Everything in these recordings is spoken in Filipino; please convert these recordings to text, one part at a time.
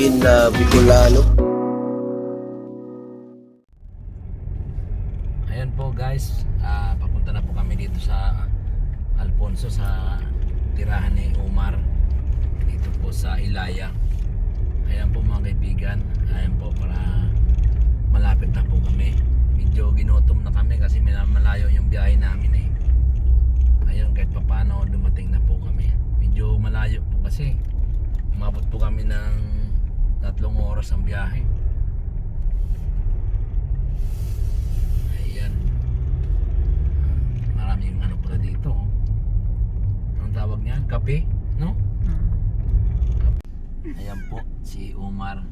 genuine na Bicolano. Ayan po guys, papunta na po kami dito sa Alfonso sa tirahan ni Omar dito po sa Ilaya. Ayan po mga kaibigan, ayan po para malapit na po kami. Medyo ginutom na kami kasi malayo yung biyahe namin eh. Ayun, kahit paano dumating na po kami. Medyo malayo po kasi umabot po kami ng 3 oras ang biyahe. Ayan, maraming ano pala dito oh. Anong tawag niyan? Kape? No? Ayan po si Omar.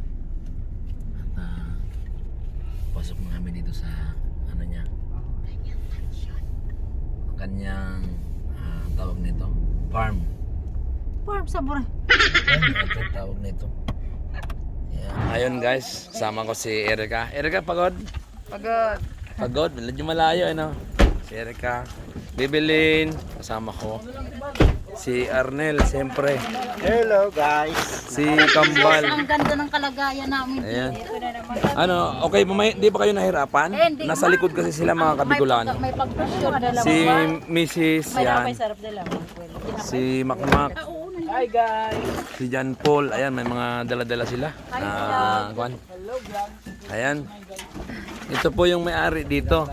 At pasok na kami dito sa ano niya, kanyang tawag nito, farm. Farm sa Bura. Ito tawag nito. Ayan. Ayun guys, sama ko si Erika. Erika, pagod? Pagod. Pagod, medyo malayo ano. Si Erika, Bibilin, kasama ko. Si Arnel, siyempre. Hello guys. Si Kambal. Ang ganda ng kalagayan namin. Ayan. Ito na naman. Ano, okay, di ba kayo nahirapan? Hindi. Nasa likod kasi sila mga Kabigulano. May pagpasyon dalawa. Si Mrs. yan. sarap dalawa. Si Makmak. Hi guys. Si John Paul. Ayan, may mga dala-dala sila. Kwan. Ayan. Ito po yung may-ari dito.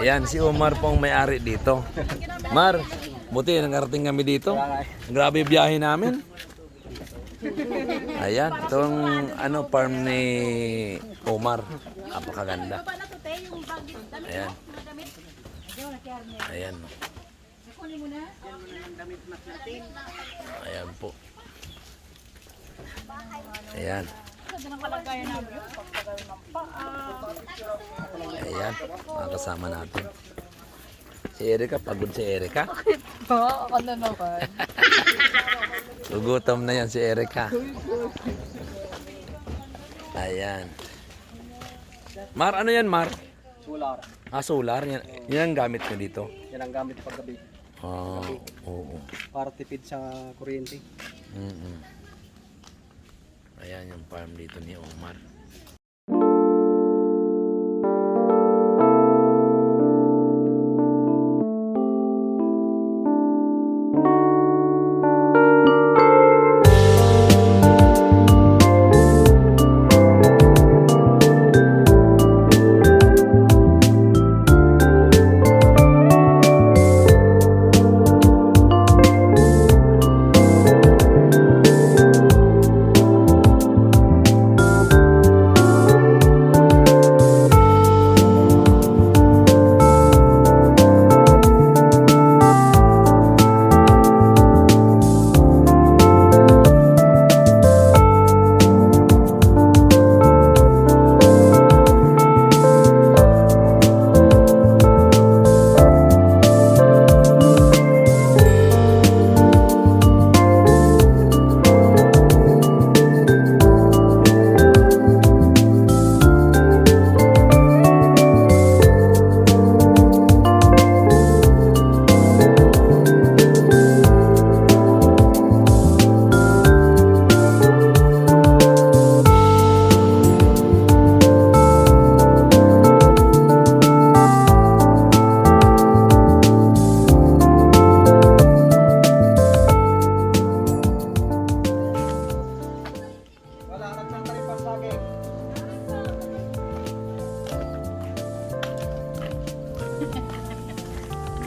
Ayan, si Omar po ang may-ari dito. Mar, buti nangarating kami dito. Grabe biyahe namin. Ayan, itong ano, farm ni Omar. Napakaganda. Ayan. Ayan. Ayan po. Ayan. Ayan, mga kasama natin. Si Erika, pagod si Erika. Ako na naman. Gugutom na yan si Erika. Ayan. Mar, ano yan Mar? Solar. Solar. Yan ang gamit ko dito. Yan ang gamit paggabi. Oo. Para tipid sa kuryente. Ayan yung farm dito ni Omar.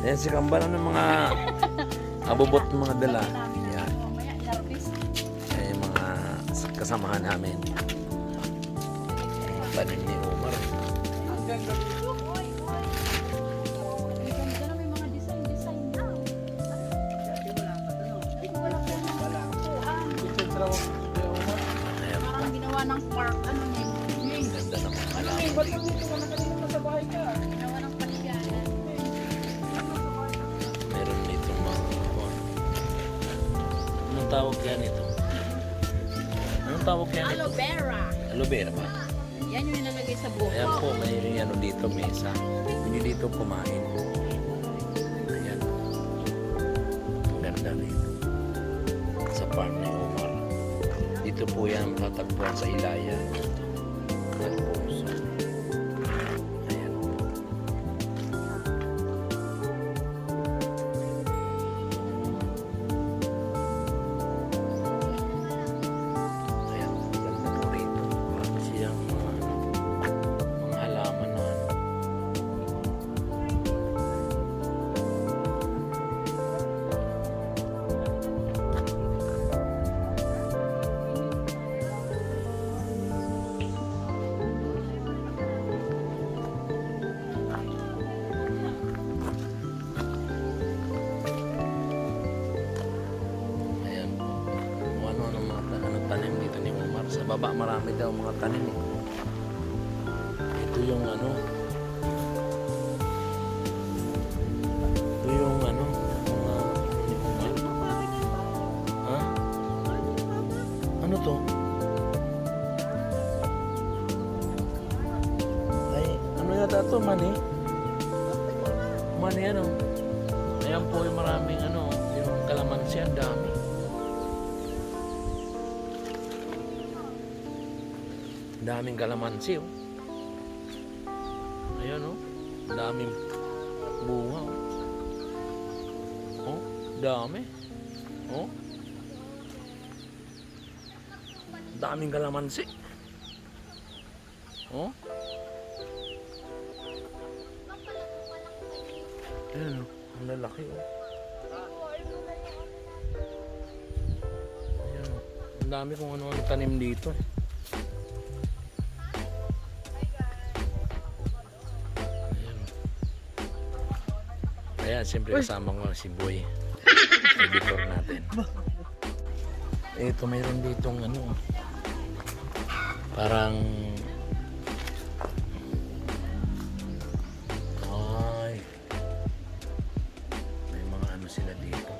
Ayan si Kambal, ano mga abubot ng mga dala. Ayan. Ayan yung mga kasamahan namin. Tanim ni Omar. Ayan. Parang ginawa ng park. Ano yun? Ganda ng mga Ano yun? Ba't yung dito ka na kanina sa bahay ka? Ginawa ng paligayan. meron dito mga anong tawag yan ito? Anong tawag yan ito? Aloe vera. Aloe vera ba? Yan yung nilalagay sa buhok. Ayan po, may ano dito, mesa. Hindi dito kumain. Ayan. Ang ganda rito. Sa farm ni Omar. Dito Dito po yan matatagpuan sa Ilaya. Alfonso. Ayan. Ayan, ganda po rito. Marami siyang mga halaman na ano. Ayan po. Kung ano mga tanim dito ni Omar. Sa baba marami daw mga tanim eh. Ito yung ano. Ito yung ano. Mga ni Omar. Ha? Ano to? Ay, ano yata to? Mani? Mani ano? Ayan po yung maraming ano. Yung kalamansi ang dami. Daming kalamansi oh. Ayan oh. Daming bunga oh. Oh, dami. Oh. Daming kalamansi. Oh. Ayan oh. Ang lalaki oh. Ayan oh. Ang dami kung ano ang tanim dito. Ayan, siyempre kasama ko si Boy. Editor natin. Ito, mayroon ditong ano. Parang... Ay. May mga ano sila dito.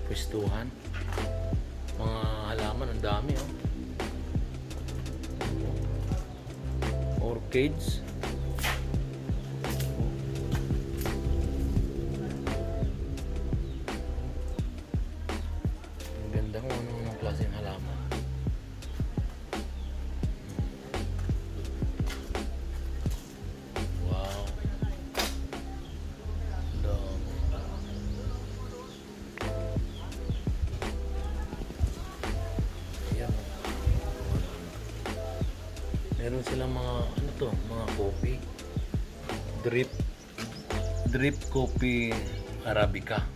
Pwestuhan. Mga halaman, ang dami oh. Orchids. Kung ano-anong klaseng halaman. Wow. Dami. Ayan. Meron silang mga ano to, mga coffee. Drip coffee Arabica.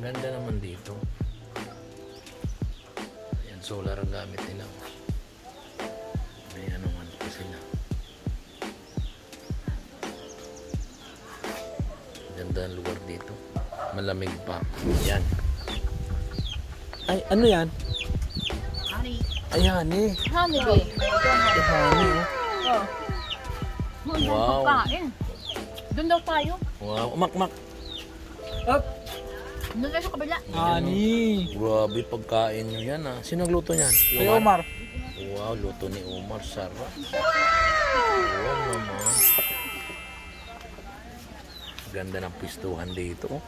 Ang ganda naman dito. Ayan, solar ang gamit nila. May ano man pa sila. Ganda ang lugar dito. Malamig pa. Yan. Ay, ano yan? Honey. Ay, honey. Honey, babe. Ay, honey, oh. Oh. Wow. Pagkain. Doon daw tayo. Wow. Mak. Up! Doon tayo sa kabila. Ani! Grabe pagkain nyo yan ah. Sino nagluto yan? Kay Omar. Wow, luto ni Omar. Sarap. Wow naman. Ganda ng pistuhan dito.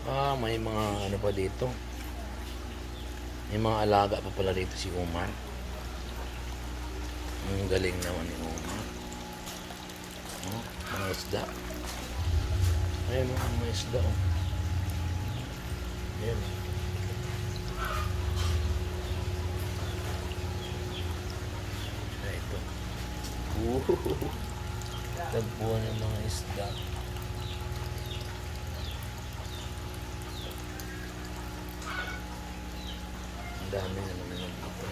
Ah, may mga ano pa dito. May mga alaga pa pala dito si Omar. Ang galing naman ni Omar. Oh, mga isda. Ayun mga isda oh. Ayan. Ito. Tagpuan ng mga isda. Ang dami naman naman dito.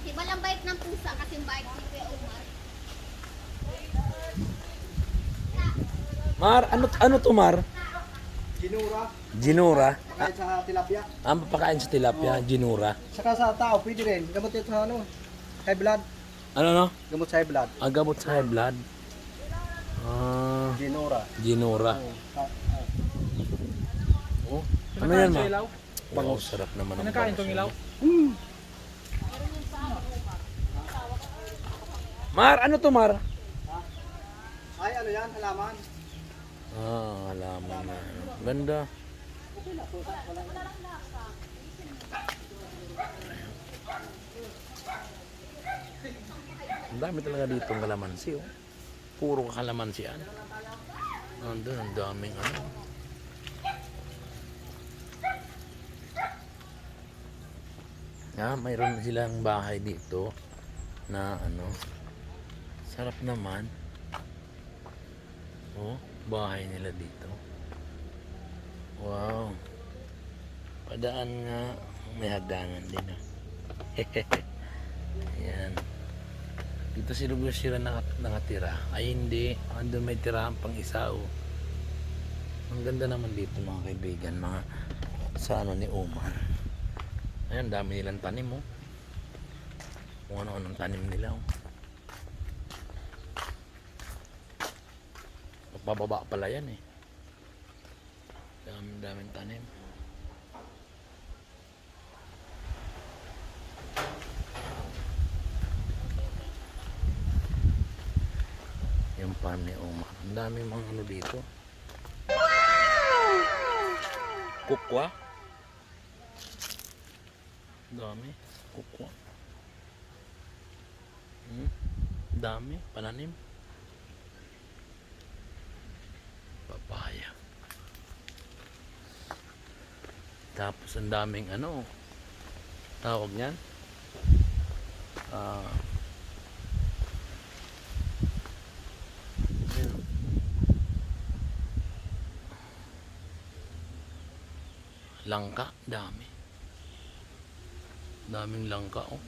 Iba lang bait ng pusa kasi bait ni Kuya Omar. Mar, ano to Mar? Ginura. Ginura. Kahit sa tilapia. Ang papakain sa tilapia, ginura. Saka sa tao, pwede rin. Gamot ito sa ano. High blood. Ano no? Gamot sa high blood. Ang gamot sa high blood. Ah, Ginura. ginura. Oh, Oh. Ano yan ma? Wow, sarap naman ang Nakain bangus. tong ilaw? Mar, ano to Mar? Ay, ano yan? Halaman. Ah, halaman na. Ganda. Ang dami talaga dito ng kalamansi, oh. Puro kalamansi yan. Nandun, ang daming ano. Mayroon silang bahay dito na ano. Sarap naman. Oh, bahay nila dito. Wow. Padaan nga, may hagdanan din, oh. Ayan. Dito si Lugo sila nakatira. Ay hindi, andun may tirahan pang isa, oh. Ang ganda naman dito mga kaibigan, mga sa ano ni Omar. Ayan, dami nilang tanim, oh. Kung ano-anong tanim nila, oh. Pababa pala yan, eh. Daming tanim. Yung farm ni Omar. Ang dami mga ano dito. Kukwa. Dami. Kukwa. Dami. Pananim. Papaya. Tapos ang daming ano. Tawag niyan. Langka, dami. Daming langka, oh.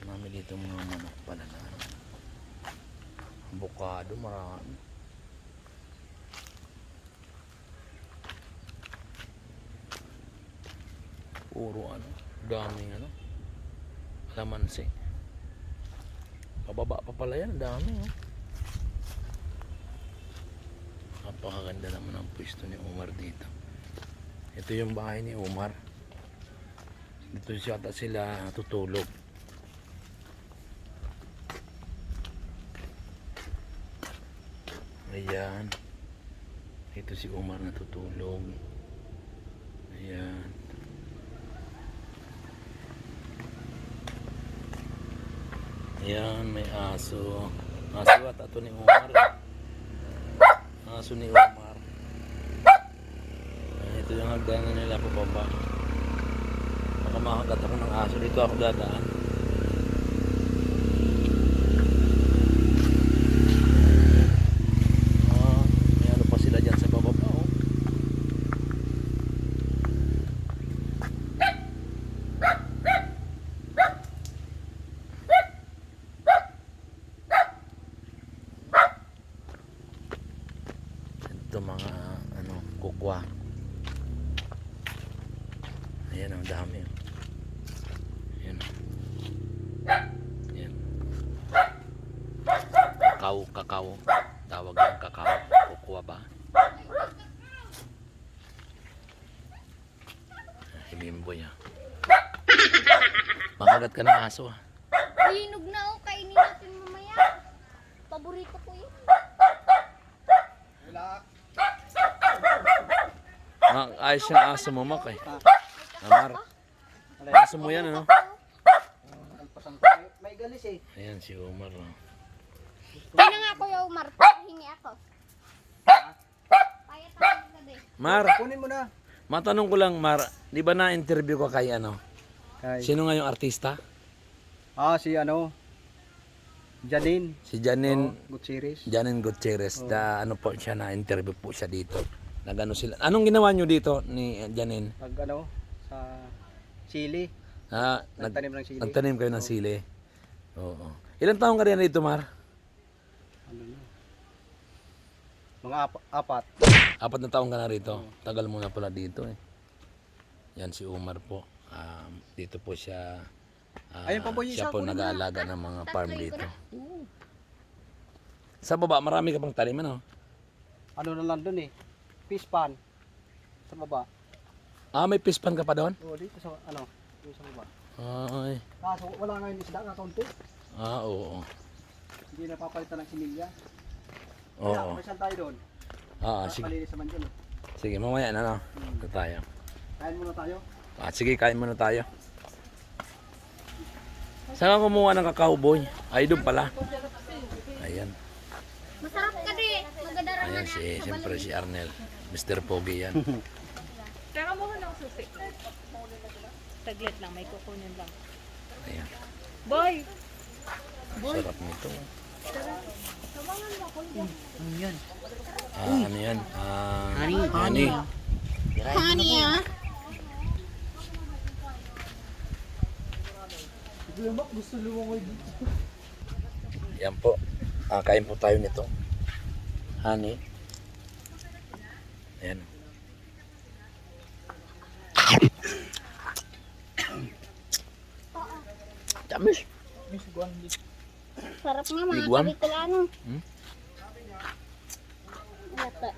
Marami dito mga manok pala na ano. Avocado, marami. Puro ano, daming ano. Kalamansi. Pababa pa pala yan, dami, oh. Napakaganda naman ang pwesto ni Omar dito. Ito yung bahay ni Omar. Dito sila tutulog. Ayan. Ito si Omar natutulog. Ayan. Ayan, may aso. Aso at ato ni Omar. Aso ni Omar. Ayan, ito yung hagdanan nila pababa. Baka makagat ako ng aso. Dito ako dadaan. May ano pa sila dyan sa bababa, oh. Ito mga ano, kukwa. Ayan, ang dami, oh. Ayan. Ayan. Kakao. Tawag yung kakao. Kukwa ba? Himimbo niya. Makagat ka ng aso, ah. Hinog na oh, kainin natin mamaya. Paborito ko yun. Wala. Ayos yung aso mo, Mak, eh. Amar. Aso mo yan, ano? Alpasan ko. May galis eh. Ayan si Omar, oh. Kaya nga Kuya Umar, hingi ako. Payat ako ka din. Mar, Kunin mo na. matanong ko lang, Mar, di ba na-interview ko kay ano? Kay. Sino nga yung artista? Si ano. Janine. Si Janine Gutierrez. Gutierrez. Ano po siya, na-interview po siya dito. Nagano sila. Anong ginawa nyo dito ni Janine? Sa Chile. Nagtanim ng sili. Nagtanim kayo ng sili. Oo. Ilang taong ka rin dito, Mar? Ano na? Mga apat. 4 na taong ka na rito. Tagal mo na pala dito, eh. Yan si Omar po. Dito po siya. Ayun pa po yung siya isa, po kunin mo na. nag-aalaga ng mga farm dito. Sa baba, marami ka pang tanim, ano? Ano na lang dun eh. Fish pan. Sa baba. Ah, may pispan ka pa doon? Oo, dito sa ano. Dito sa baba. Ay. Kaso wala ngayon isda na kaunti. Ah, oo. Hindi napapalitan ng similya. Oo. Kaya, pasyal tayo doon. Sige. Palinis naman dyan. Sige, mamaya na, no? Ito tayo. Kain muna tayo. Sige, kain muna tayo. Saan ka kumuha ng kakao, boy? Ay, doon pala. Ayan. Masarap ka din. Magadaran Ayan, siyempre si Arnel. Mr. Pogi yan. Teka mo ng susi. Taglit lang, may kukunin lang. Ayan. Boy! Sarap nito. Ano yan? Ano yan? Honey. Honey ah. Lumak, gusto lumangoy dito. Yan po. Kain po tayo nito. Honey. Ayan. Tamis. Sarap nga mga Liguan? Bicolano. Hmm? Lata.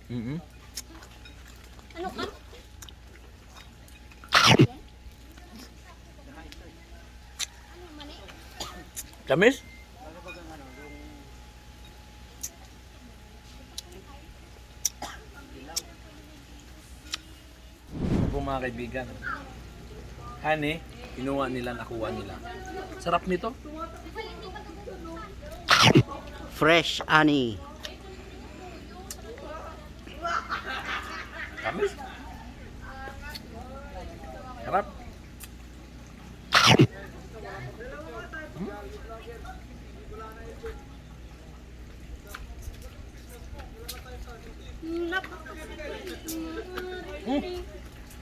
Mm-hmm. Ano ka? Tamis? Po mga kaibigan. Honey, kinuha nila, nakuha nila. Sarap nito. Fresh honey. Tamis. Sarap.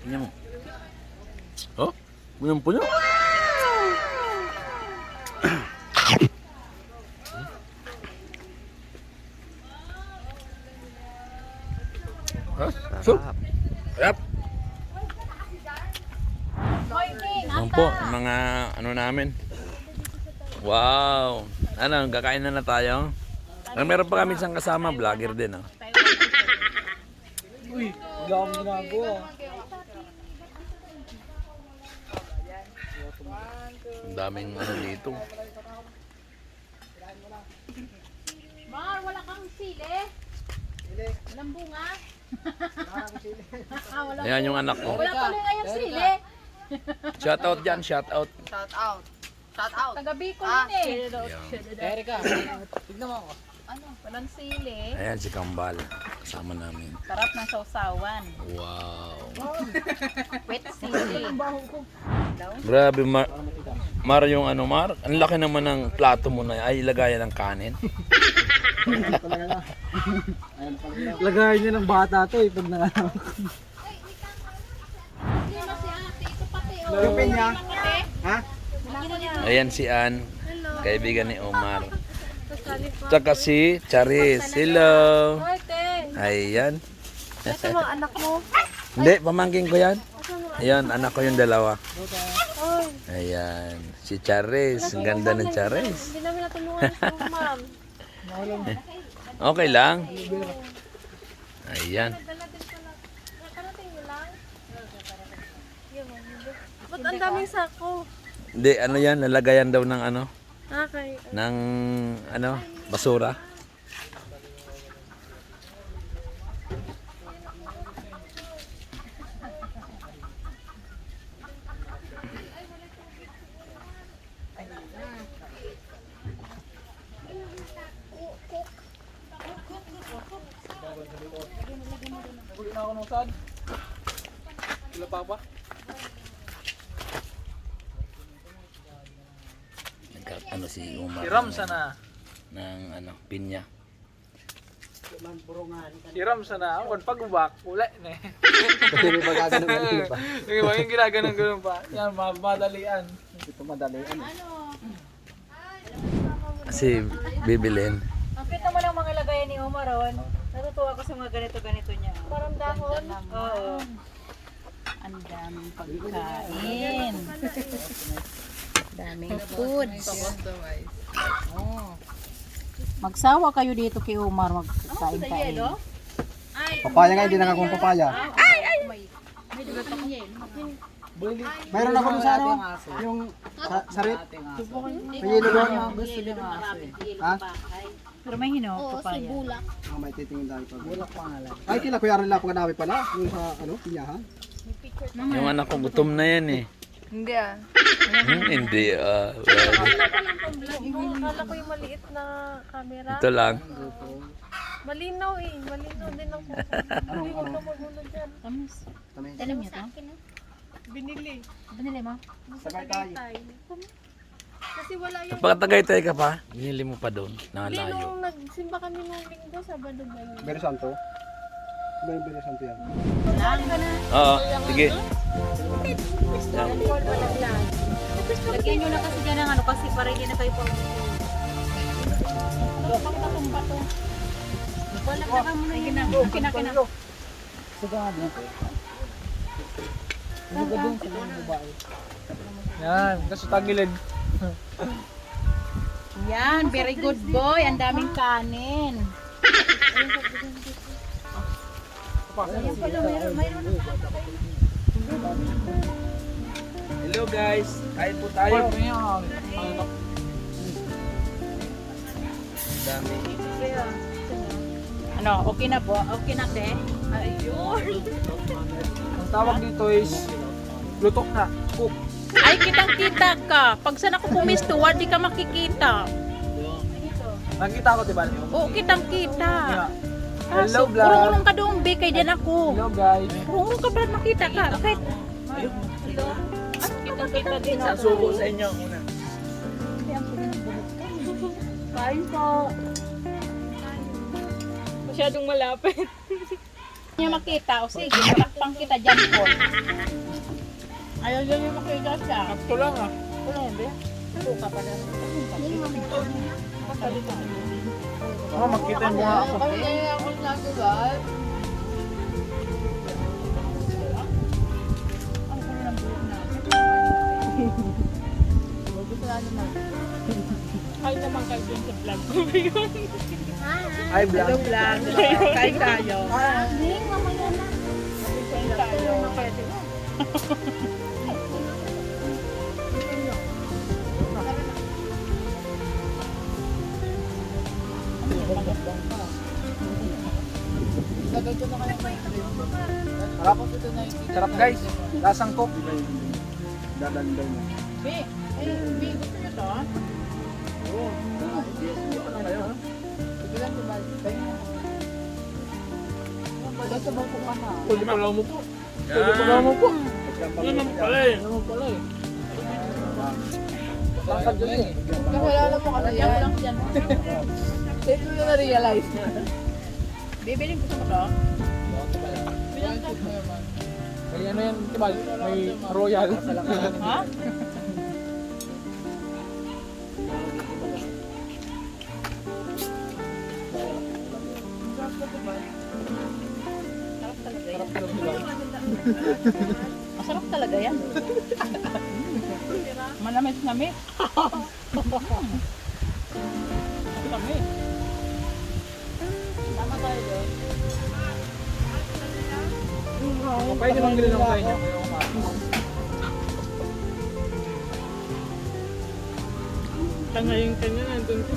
Tingnan mo. Oh, punyong-punyo. So, sarap. Yan po, mga ano namin. Wow. Ano, kakain na tayo. Meron pa kami isang kasama, vlogger din. Oh. Uy, wala akong ginagawa. Ang daming ano dito. Mar, wala kang sili? Walang bunga? Ayan yung anak ko. Wala tuloy nga yung sili. Shout out dyan, shout out. Taga Bicol yun eh. Erika, tignan mo ako. Ano, walang sili. Ayan si Kambal. Kasama namin. Sarap ng sausawan. Wow. Wet sili. Grabe, Mar yung ano, Mar. Ang laki naman ng plato mo na. Ay, lagayan ng kanin. Lagayan niya ng bata to eh, pag nanganak. Yung pinya? Ha? Ayan si Ann. Kaibigan ni Omar. Tsaka si Charis. Hello. Ayan. Ito mga anak mo. Hindi, pamangking ko yan. Ayan, anak ko yung dalawa. Ayan. Si Charis. Ang ganda ng Charis. Hindi namin natulungan si ma'am. Okay lang. Ayan. Ba't ang daming sako? Hindi, ano yan, nalagayan daw ng ano, Okay. ng ano, basura. Huli na ako ng saan. Sila pa ba? Ano si Umar. Si Ram sana. Ng ano, pinya. Si Ram sana. Ako pag-ubak, uli na eh. Kasi may magaganon pa. Yung ginaganon pa. Yan, madalian. Ito madalian. Kasi bibilin. Ang kita mo lang mga lagayan ni Omaron. Natutuwa ko sa mga ganito-ganito niya. Parang dahon? Oo. Ang daming pagkain. Daming foods. Magsawa kayo dito kay Omar, magkain-kain. Papaya nga, hindi nakakong papaya. Mayroon ako dun sa ano, yung sarit. May yelo doon. Gusto niya Ha? Pero may hinog, Oo, si papaya. Bulak. Ah, may titingin dahil pa. Bulak pa nga lang. Ay, kila Kuya Arnel pagkanabi pala. Yung sa, ano, pinyahan. Yung anak ko gutom na yan eh. Hindi ah. Hindi Akala ko yung maliit na camera. Ito lang. Malinaw eh. Malinaw din ang photo. Hindi ko na magulo dyan. Tamis. Tamis. Tanim niyo to? Binili. Binili mo? Sabay tayo. Kasi wala yung... Pagkatagaytay ka pa, binili mo pa doon. Hindi, Nakalayo. nung nagsimba kami nung linggo, Sabado ba yun? Bero Santo. Bero Santo yan. Oo, sige. Lagyan nyo na kasi dyan ng ano, kasi para hindi na kayo pa. Wala ka muna yun. Okay na. Yan, kaso tagilid. Yan, very good boy. Ang daming kanin. Ayan pala, mayroon na. Hello guys, kain po tayo. Dami. Ano, okay na po? Okay na, te? Ayun! Ang tawag dito is lutok na. Cook. Ay, kitang-kita ka. Pag saan ako pumisto, di ka makikita. Nakita ko, diba? Oo, kitang-kita. Hello, Kaso, vlog. urong-urong ka doon, be, kay din ako. Hello guys. Urong ka ba makita ka? Kahit, kitang-kita din ako. Sasubo sa inyo muna. Kain po. Masyadong malapit. Hindi niya makita. O sige, takpang kita dyan po. Ayaw dyan niya makita siya. Ito lang ah. Wala yan, be. Suka pa lang. Baka makita mo nga ako. Ako nagulad. Ang kulo ng buhok natin. Ay naman kayo dun sa vlog ko. Hi vlog. Hello, vlog. Kain tayo. Ning, mamaya na. Kain tayo. Sarap. Sarap guys. Lasang cook. Dadandan mo. Be, ay, be, gusto niyo to? Basta ba po ka na? Pwede pa lang mo po. Pwede pa lang mo po. Yan naman pala eh. Yan naman pala eh. Lakad yun eh. Nakilala mo kasi Yan yan. lang dyan. Dito na na-realize. Bibiling gusto mo to? May ano yan, diba? May royal. Ha? Sarap talaga yan. Masarap talaga yan. Manamis-namis. Kami. Tama tayo doon. Pwede naman gano'n ako sa inyo. Tangayin ka na, nandun ko.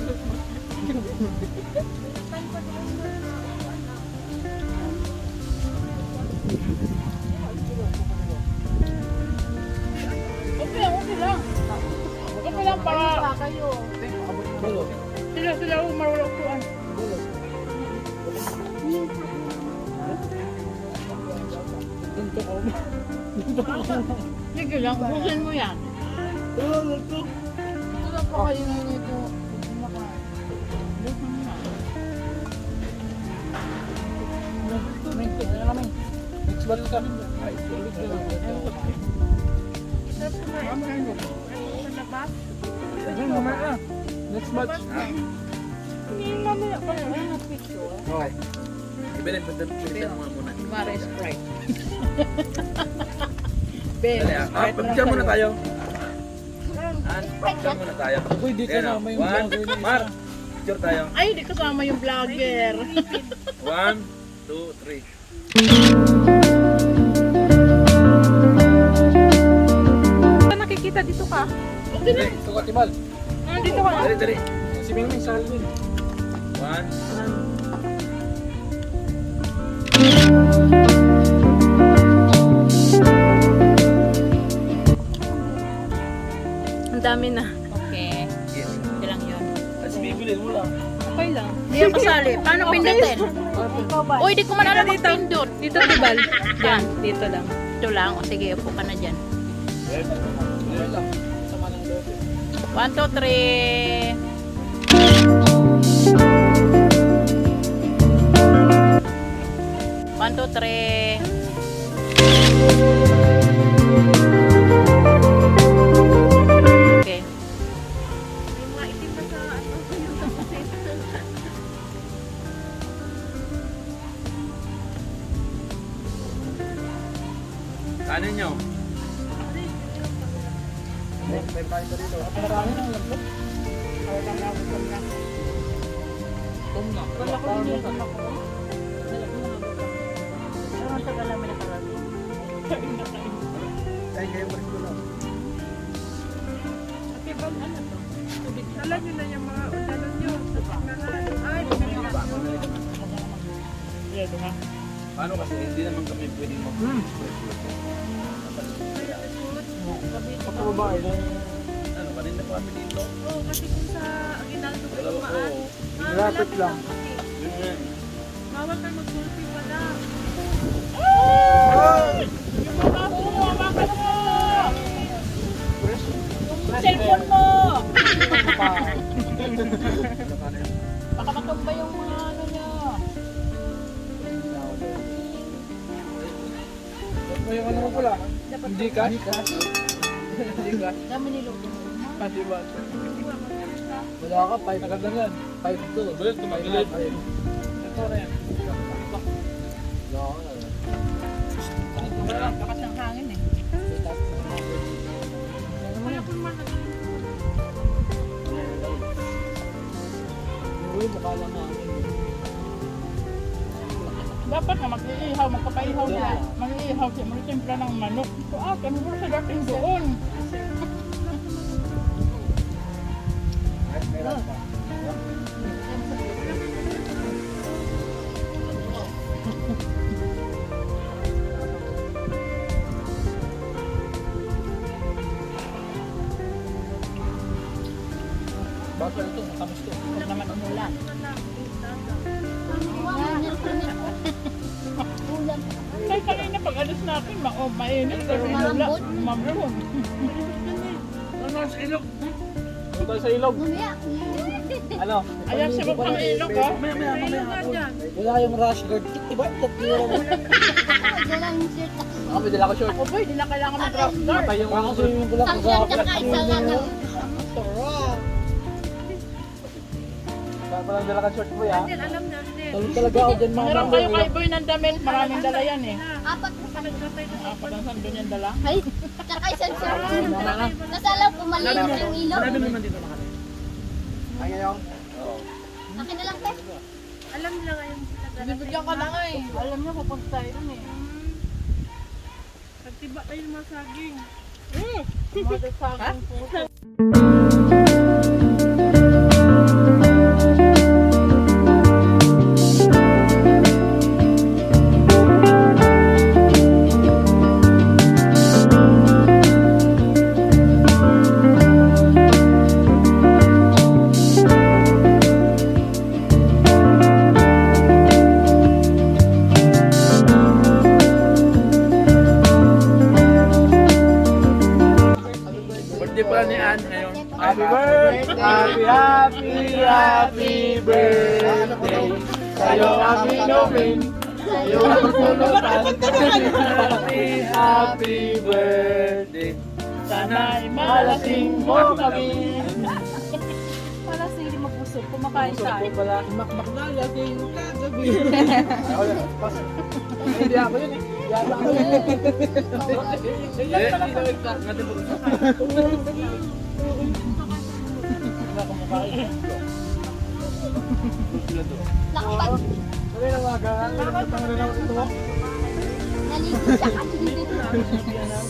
Okay lang, okay lang. Okay lang para kayo. sila marulukuan. Sige lang, busin mo yan. Ito lang pa kayo nito. Busin mo yan. Next batch ka. Ay, ulit ka lang. Ayun, mamaya na. Next batch. Okay. Ibilin mo muna. Mara Sprite. Dali ah. Pagdiyan muna tayo. Picture muna tayo. Uy, di kasama yung vlogger na isa. Mar, picture tayo. Ay, di kasama yung vlogger. 1, 2, 3. Nakikita dito ka. Okay na. Ito ka, Tibal. Dito ka. Dali, dali. Si Mingming sa Alvin. 1. Ang dami na. Okay. Ito lang yun. Kasi bibilin mo lang. Okay lang. Hindi ako kasali. Paano pindutin? Ikaw ba? Uy, di ko man alam mag-pindot. Dito, Tibal. Diyan, dito lang. Ito lang. O sige, upo ka na dyan. Ayun lang. Sama ng loob. 1, 2, 3. One, two, three. Okay. May mga itim na sa ano. Kanin nyo. May kain ka dito. At marami nang laglag. Tom na. Wala ko din dito. Pero ang tagal namin nakarating. Ay, kayo pa rin ko lang. Ate, bang ano to? Alam nyo na yung mga udalan nyo. Sa pagkalan. Ay, Paano kasi hindi naman kami pwedeng mag Pagka babae, Ano, kanina pa kami dito. Oo, kasi kung sa Aguinaldo kayo Dalawa ko. dumaan. Malapit lang. Yun nga. Bawal kayo mag-sulfi pala. Cellphone mo! Baka matumba yung mga ano nyo. yung ano mo pala. Hindi ka? Hindi ka? Dami niluto mo. Kasi ba? Wala ka, 5 agad lang yan. 5 to. Balit, tumagilid. Ito na yan. Lakas ng hangin eh. Kaya kung man Uy, mukha lang namin. Dapat na mag-iihaw, magpapaihaw na. Mag-iihaw siya, magtimpla ng manok. So, kami mo sa dating doon. Baka ito, matamis to. Huwag naman umulan. Kaya kanina pag alis natin, mainit. Pero Malambot. Malambot. Ano sa ilog? Ano tayo sa ilog? Mamaya. Ano? Ayan sa bukang ilog, oh. Mamaya. Wala kayong rush guard. Diba? Tatlo mo. Wala yung shirt. Ako may dala ko short. Ako ba, hindi na kailangan mag-drop guard. Yung ako swimming pool lang. Ang yan, tsaka isa lang. Parang dala ka short boy ha. din, alam na din. Talong talaga ako dyan mga Meron kayo kay Boy ng damit, maraming dala yan eh. Apat na kami. Apat ang sandun yung dala. Ay, tsaka isang shirt. Nasa alam ko, maliit yung ilog. Ay, ngayon. Akin na lang, Pep. Alam nila ngayon sila darating. Bibigyan ka lang eh. Alam niyo pupunta tayo dun eh. Pagtiba kayo ng mga saging. Mother saging po. Birthday pala ni Ann ngayon. Happy birthday! Happy birthday! Sa'yo ang inumin. Sa'yo ang pulutan. Happy birthday! Sana'y malasing mo kami. Wala sa hindi mapusog. Kumakain tayo. Makmak na lasing kagabi. Hindi ako yun eh. Lakpag. Naligo siya kanina.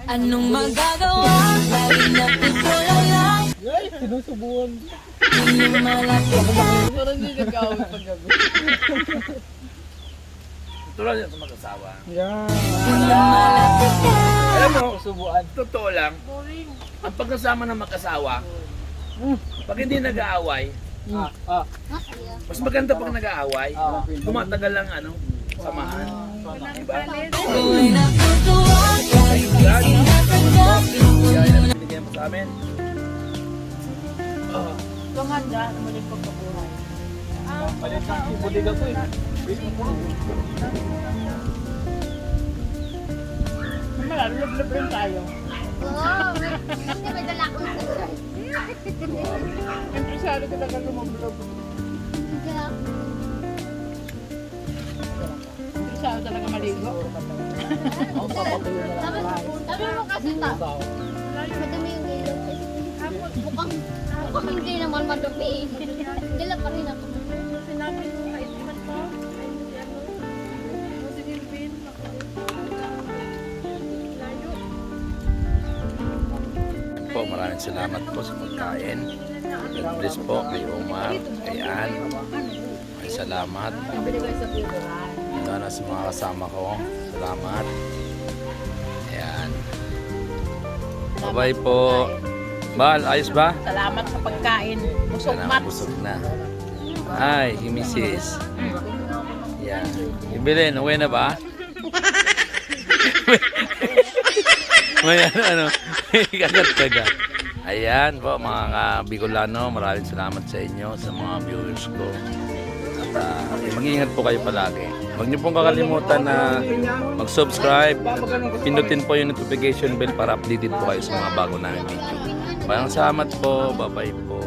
Anong magagawa? Dahil napitulan lang. Sinusubuan. Hindi malapit ka. Parang hindi nag-awit paggabi. Tulad yan sa mag-asawa. Hindi malapit ka. Alam mo, subuan. Totoo lang. Ang pagkasama ng mag-asawa, pag hindi nag-aaway, Masaya. mas maganda pag nag-aaway. Tumatagal lang ano, samahan. Diba? Ako'y natutuwa. Kahit di sinasadya. Kaya na binigyan mo sa amin. Kung handa, muling pagkabuhay. Malit lang yung buliga ko eh. Mamaya, lub-lub rin tayo. Oo, kasi may dala akong surprise. Interesado ko talaga lumublob. Kaya, Interesado talaga maligo. sabi mo kasi madumi yung ilong. Mukhang hindi naman madumi. Dila pa rin ako. Sinabi ko kay Iman ko, ay si ano, si Gilbin, layo. Po, maraming salamat po sa pagkain. God bless po kay Omar, kay Ann. May salamat. Sana sa mga kasama ko. Salamat. Ayan. Bye-bye po. Mahal, ayos ba? Salamat sa pagkain. Busog Sana mat. busog na. Ay, si Mrs. Yan. Ibilin, uwi na ba? May ano, kagat-kagat. Ayan po mga Bicolano, maraming salamat sa inyo, sa mga viewers ko. At mag-iingat po kayo palagi. Huwag niyo pong kakalimutan na mag-subscribe, pindutin po yung notification bell para updated po kayo sa mga bago namin video. Maraming salamat po, bye-bye po.